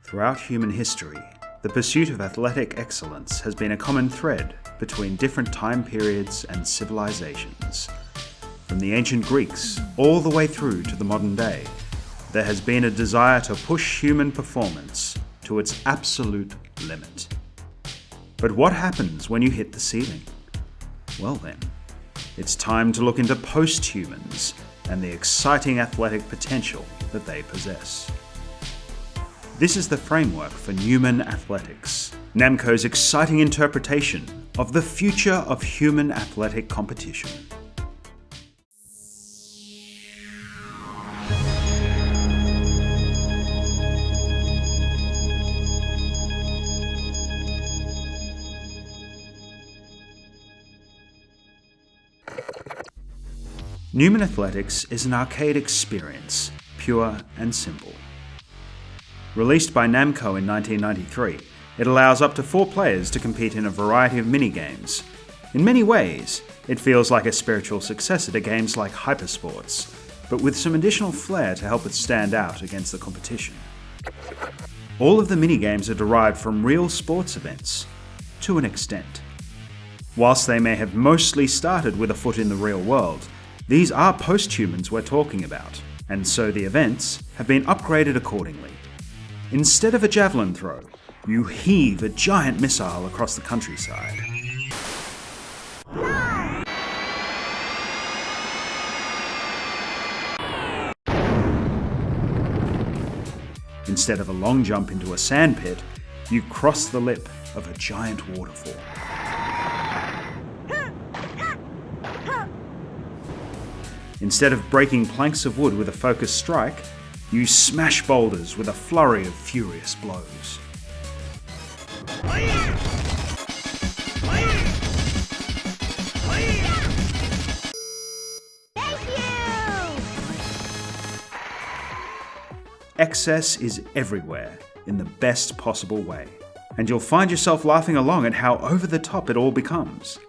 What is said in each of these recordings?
Throughout human history, the pursuit of athletic excellence has been a common thread between different time periods and civilizations. From the ancient Greeks all the way through to the modern day, there has been a desire to push human performance to its absolute limit. But what happens when you hit the ceiling? Well then, it's time to look into post-humans and the exciting athletic potential that they possess. This is the framework for Numan Athletics, Namco's exciting interpretation of the future of human athletic competition. Numan Athletics is an arcade experience, pure and simple. Released by Namco in 1993, it allows up to 4 players to compete in a variety of minigames. In many ways, it feels like a spiritual successor to games like Hypersports, but with some additional flair to help it stand out against the competition. All of the minigames are derived from real sports events, to an extent. Whilst they may have mostly started with a foot in the real world, these are post-humans we're talking about, and so the events have been upgraded accordingly. Instead of a javelin throw, you heave a giant missile across the countryside. Instead of a long jump into a sand pit, you cross the lip of a giant waterfall. Instead of breaking planks of wood with a focused strike, you smash boulders with a flurry of furious blows. Excess is everywhere in the best possible way, and you'll find yourself laughing along at how over the top it all becomes.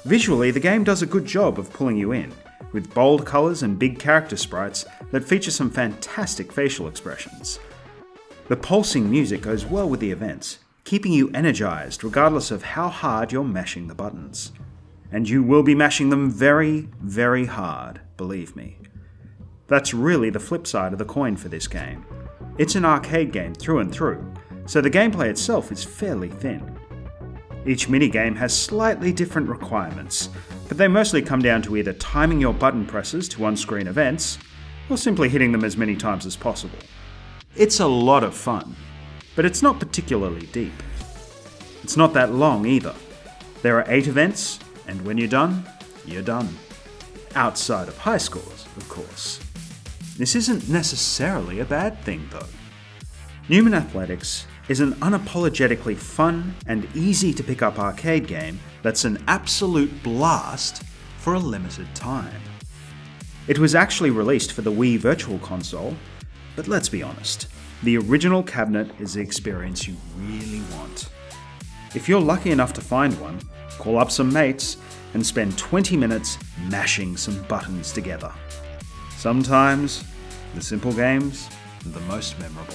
Visually, the game does a good job of pulling you in, with bold colours and big character sprites that feature some fantastic facial expressions. The pulsing music goes well with the events, keeping you energised regardless of how hard you're mashing the buttons. And you will be mashing them very, very hard, believe me. That's really the flip side of the coin for this game. It's an arcade game through and through, so the gameplay itself is fairly thin. Each minigame has slightly different requirements, but they mostly come down to either timing your button presses to on-screen events, or simply hitting them as many times as possible. It's a lot of fun, but it's not particularly deep. It's not that long either. There are 8 events, and when you're done, you're done. Outside of high scores, of course. This isn't necessarily a bad thing, though. Numan Athletics is an unapologetically fun and easy to pick up arcade game that's an absolute blast for a limited time. It was actually released for the Wii Virtual Console, but let's be honest, the original cabinet is the experience you really want. If you're lucky enough to find one, call up some mates and spend 20 minutes mashing some buttons together. Sometimes, the simple games are the most memorable.